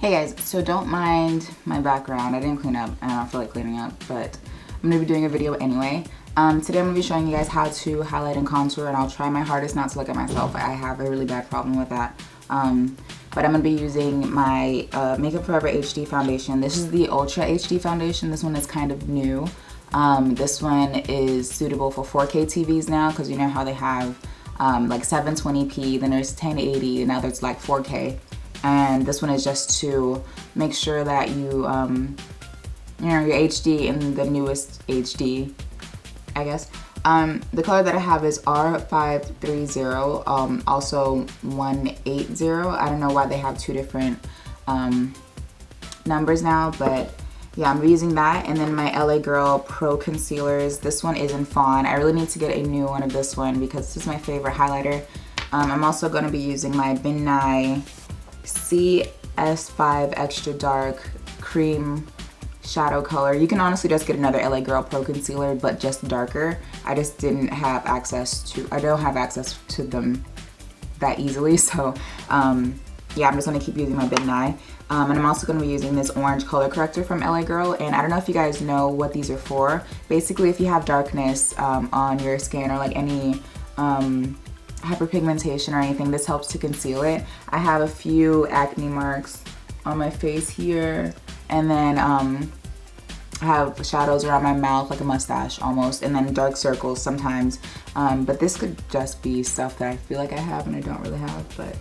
Hey guys, so don't mind my background. I didn't clean up. I don't feel like cleaning up, but I'm gonna be doing a video anyway. Today I'm gonna be showing you guys how to highlight and contour, and I'll try my hardest not to look at myself. I have a really bad problem with that. But I'm gonna be using my Makeup Forever HD foundation. This is the Ultra HD foundation. This one is kind of new. This one is suitable for 4K TVs now, because you know how they have like 720p, then there's 1080, and now there's like 4K. And this one is just to make sure that you, you know, your HD in the newest HD, I guess. The color that I have is R530, also 180. I don't know why they have two different numbers now, but yeah, I'm using that. And then my LA Girl Pro Concealers. This one is in Fawn. I really need to get a new one of this one because this is my favorite highlighter. I'm also going to be using my Ebony CS5 Extra Dark Cream Shadow Color. You can honestly just get another LA Girl Pro Concealer, but just darker. I just didn't have access to, I don't have access to them that easily, so yeah, I'm just gonna keep using my Ebony. And I'm also gonna be using this orange color corrector from LA Girl, and I don't know if you guys know what these are for. Basically, if you have darkness on your skin or like any hyperpigmentation or anything, this helps to conceal it. I have a few acne marks on my face here, and then I have shadows around my mouth, like a mustache almost, and then dark circles sometimes. But this could just be stuff that I feel like I have and I don't really have, but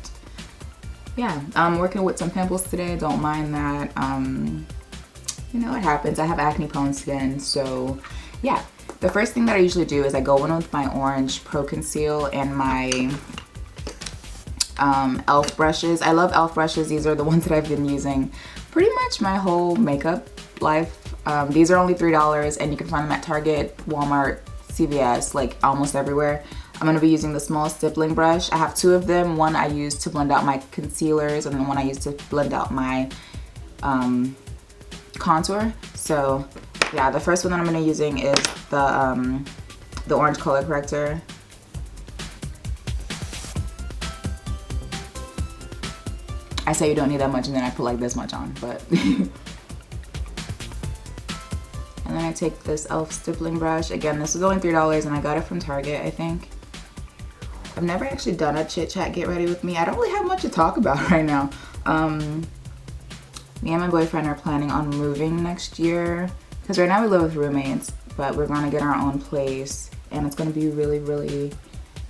yeah. I'm working with some pimples today, don't mind that. You know, it happens. I have acne prone skin, so yeah. The first thing that I usually do is I go in with my orange Pro Conceal and my e.l.f. brushes. I love e.l.f. brushes. These are the ones that I've been using pretty much my whole makeup life. These are only $3 and you can find them at Target, Walmart, CVS, like almost everywhere. I'm going to be using the small stippling brush. I have two of them. One I use to blend out my concealers, and then one I use to blend out my contour. So yeah, the first one that I'm going to be using is the orange color corrector. I say you don't need that much, and then I put like this much on, but and then I take this e.l.f. stippling brush. Again, this is only $3 and I got it from Target, I think. I've never actually done a chit chat get ready with me. I don't really have much to talk about right now. Me and my boyfriend are planning on moving next year, because right now we live with roommates, but we're gonna get our own place and it's gonna be really, really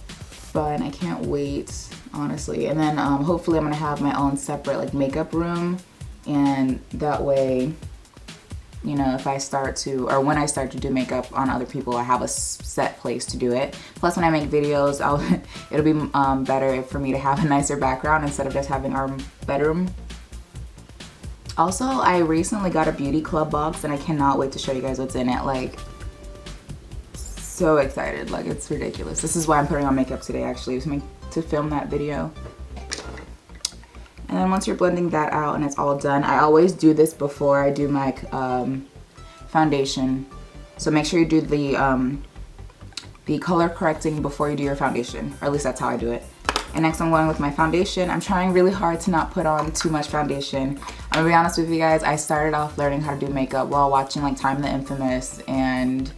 fun. I can't wait, honestly. And then hopefully I'm gonna have my own separate like makeup room, and that way, you know, if I start to, or when I start to do makeup on other people, I have a set place to do it. Plus when I make videos, it'll be better for me to have a nicer background instead of just having our bedroom. Also, I recently got a beauty club box and I cannot wait to show you guys what's in it. Like, so excited, like it's ridiculous. This is why I'm putting on makeup today, actually, to film that video. And then once you're blending that out and it's all done, I always do this before I do my foundation. So make sure you do the color correcting before you do your foundation, or at least that's how I do it. And next I'm going with my foundation. I'm trying really hard to not put on too much foundation. I'm gonna be honest with you guys, I started off learning how to do makeup while watching like Time the Infamous, and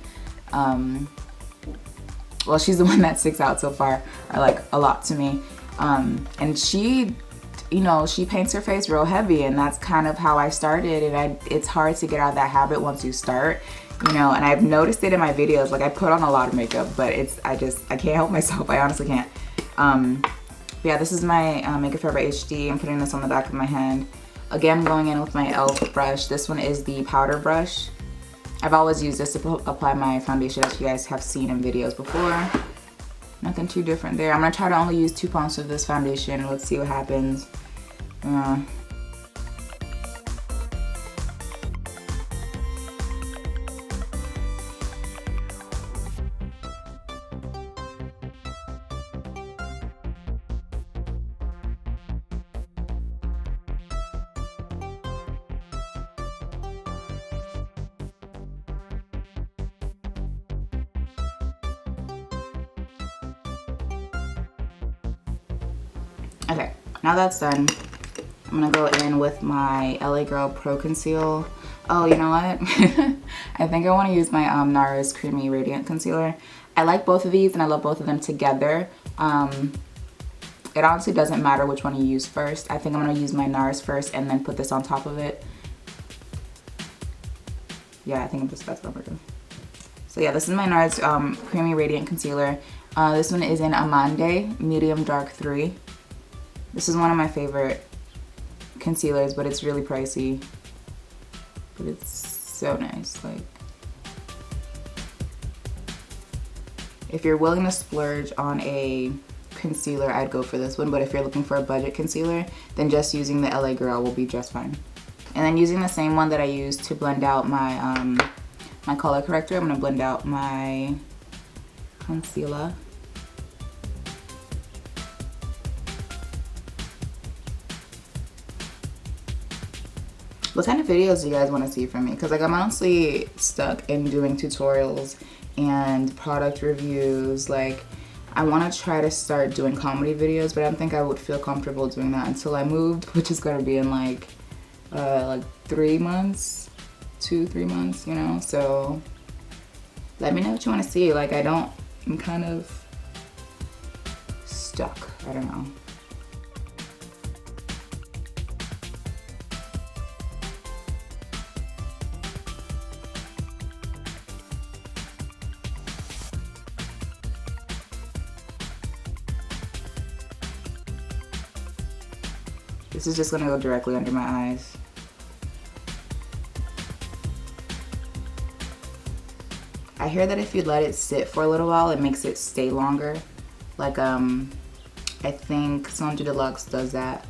well, she's the one that sticks out so far, or like a lot to me. And she, you know, she paints her face real heavy, and that's kind of how I started, and it's hard to get out of that habit once you start, you know. And I've noticed it in my videos, like I put on a lot of makeup, but I can't help myself. I honestly can't. Yeah, this is my Makeup Forever HD. I'm putting this on the back of my hand. Again, I'm going in with my e.l.f. brush. This one is the powder brush. I've always used this to apply my foundation, as you guys have seen in videos before. Nothing too different there. I'm gonna try to only use 2 pumps of this foundation. Let's see what happens. Okay, now that's done, I'm I'm gonna go in with my LA Girl Pro Conceal. Oh, you know what? I think I want to use my Nars Creamy Radiant Concealer. I like both of these and I love both of them together. It honestly doesn't matter which one you use first. I think I'm gonna use my Nars first and then put this on top of it. Yeah, I think that's what I'm gonna do. So yeah, this is my Nars Creamy Radiant Concealer. This one is in Amande, Medium Dark 3. This is one of my favorite concealers, but it's really pricey. But it's so nice. Like, if you're willing to splurge on a concealer, I'd go for this one. But if you're looking for a budget concealer, then just using the LA Girl will be just fine. And then using the same one that I used to blend out my my color corrector, I'm gonna blend out my concealer. What kind of videos do you guys want to see from me? Because like I'm honestly stuck in doing tutorials and product reviews. Like I want to try to start doing comedy videos, but I don't think I would feel comfortable doing that until I moved, which is going to be in like 3 months, 2-3 months, you know. So let me know what you want to see. Like I'm kind of stuck. I don't know. This is just gonna go directly under my eyes. I hear that if you let it sit for a little while, it makes it stay longer. Like, I think Sandra Deluxe does that.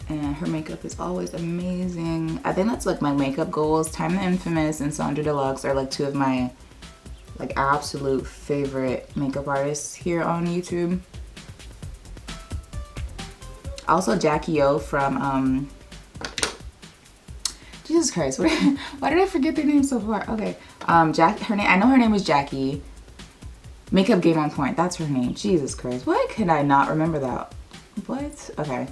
And her makeup is always amazing. I think that's like my makeup goals. Time the Infamous and Sandra Deluxe are like two of my like absolute favorite makeup artists here on YouTube. Also Jackie O from, Jesus Christ, why did I forget their name so far? Okay, I know her name was Jackie. Makeup Game on Point, that's her name. Jesus Christ, why could I not remember that? What? Okay.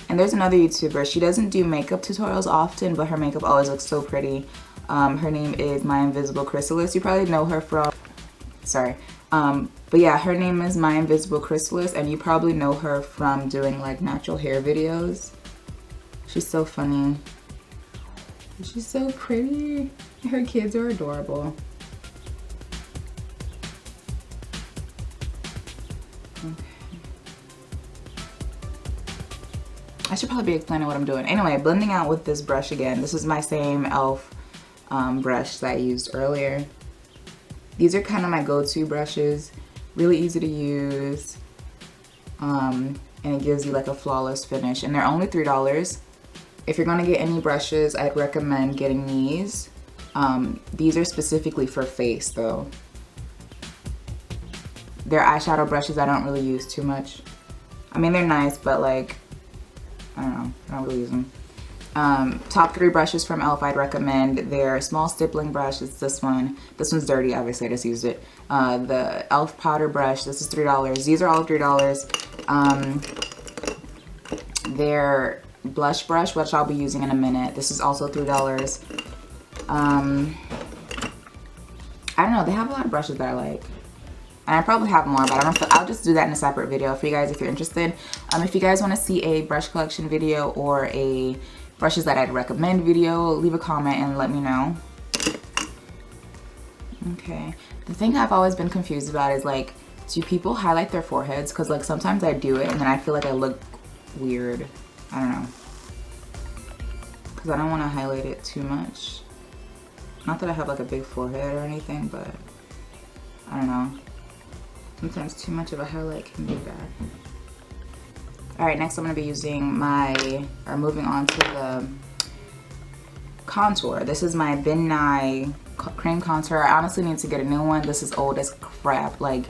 And there's another YouTuber, she doesn't do makeup tutorials often, but her makeup always looks so pretty. Her name is My Invisible Chrysalis. You probably know her from, sorry. But yeah, her name is My Invisible Chrysalis, and you probably know her from doing like natural hair videos. She's so funny. She's so pretty. Her kids are adorable. Okay. I should probably be explaining what I'm doing. Anyway, blending out with this brush again. This is my same e.l.f. Brush that I used earlier. These are kind of my go-to brushes. Really easy to use. And it gives you like a flawless finish. And they're only $3. If you're gonna get any brushes, I'd recommend getting these. These are specifically for face though. They're eyeshadow brushes I don't really use too much. I mean, they're nice, but like, I don't know, I don't really use them. Top 3 brushes from e.l.f. I'd recommend. They're small stippling brush. It's this one. This one's dirty, obviously, I just used it. The e.l.f. powder brush. This is $3. These are all $3. Their blush brush, which I'll be using in a minute. This is also $3. I don't know. They have a lot of brushes that I like. And I probably have more, but I'll just do that in a separate video for you guys if you're interested. If you guys want to see a brush collection video or a brushes that I'd recommend video, leave a comment and let me know. Okay. The thing I've always been confused about is like, do people highlight their foreheads? Because like sometimes I do it and then I feel like I look weird. I don't know. Because I don't want to highlight it too much. Not that I have like a big forehead or anything, but I don't know. Sometimes too much of a highlight can be bad. Alright, next I'm going to be using moving on to the contour. This is my Ben Nye cream contour. I honestly need to get a new one. This is old as crap. Like,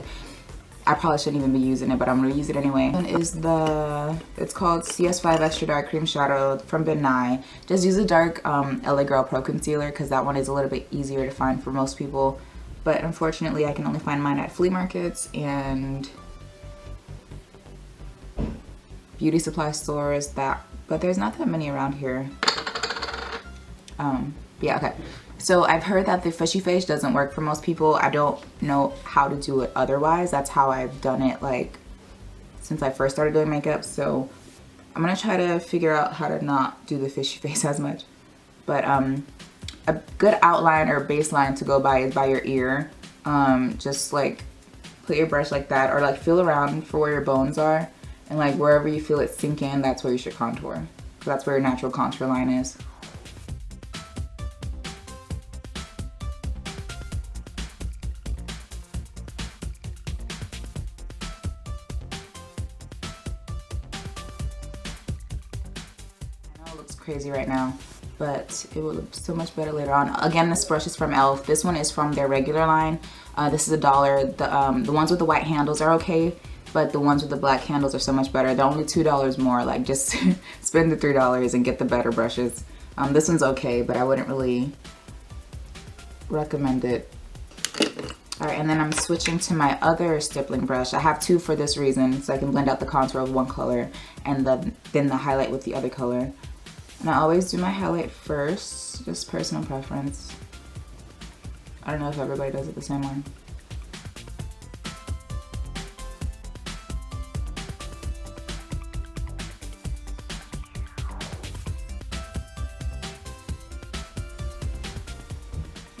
I probably shouldn't even be using it, but I'm going to use it anyway. One is it's called CS5 Extra Dark Cream Shadow from Ben Nye. Just use a dark LA Girl Pro Concealer because that one is a little bit easier to find for most people. But unfortunately, I can only find mine at flea markets, and beauty supply stores that, but there's not that many around here. Yeah, okay. So I've heard that the fishy face doesn't work for most people. I don't know how to do it otherwise. That's how I've done it like since I first started doing makeup. So I'm gonna try to figure out how to not do the fishy face as much. But a good outline or baseline to go by is by your ear. Just like put your brush like that, or like feel around for where your bones are, and like wherever you feel it sink in, that's where you should contour. That's where your natural contour line is. Crazy right now, but it will look so much better later on. Again, this brush is from e.l.f. This one is from their regular line. This is $1. The ones with the white handles are okay, but the ones with the black handles are so much better. They're only $2 more. Like, just spend the $3 and get the better brushes. This one's okay, but I wouldn't really recommend it. All right, and then I'm switching to my other stippling brush. I have two for this reason, so I can blend out the contour of one color and then the highlight with the other color. And I always do my highlight first, just personal preference. I don't know if everybody does it the same way.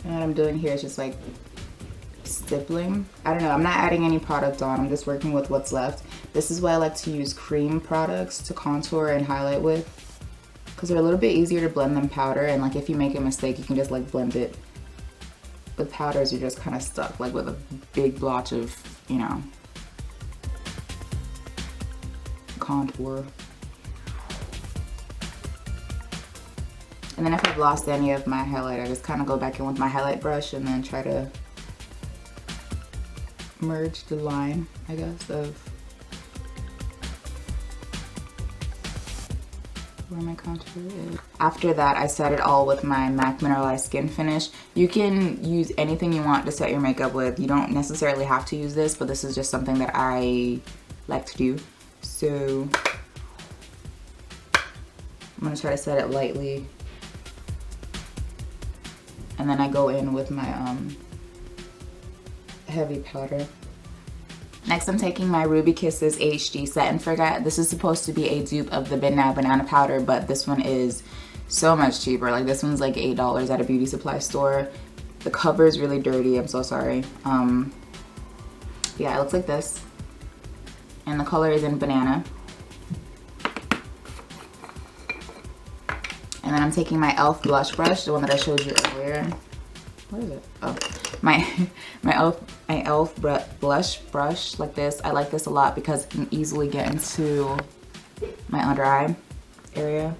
And what I'm doing here is just like stippling. I don't know, I'm not adding any product on, I'm just working with what's left. This is why I like to use cream products to contour and highlight with, because they're a little bit easier to blend than powder, and like if you make a mistake you can just like blend it. With powders you're just kind of stuck like with a big blotch of, you know, contour. And then if I've lost any of my highlight, I just kind of go back in with my highlight brush and then try to merge the line, I guess, of where my contour is. After that, I set it all with my MAC Mineralized Skin Finish. You can use anything you want to set your makeup with. You don't necessarily have to use this, but this is just something that I like to do. So I'm gonna try to set it lightly. And then I go in with my heavy powder. Next, I'm taking my Ruby Kisses HD Set and Forget. This is supposed to be a dupe of the Midnight Banana Powder, but this one is so much cheaper. Like, this one's like $8 at a beauty supply store. The cover is really dirty, I'm so sorry. Yeah, it looks like this. And the color is in Banana. And then I'm taking my e.l.f. blush brush, the one that I showed you earlier. What is it? Oh, my e.l.f. blush brush like this. I like this a lot because it can easily get into my under eye area.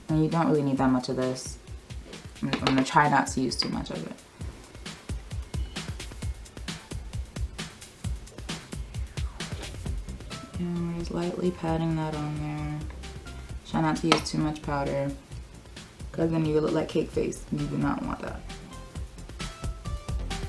And you don't really need that much of this. I'm gonna try not to use too much of it. And we're just lightly patting that on there. Try not to use too much powder, because then you look like cake face. You do not want that.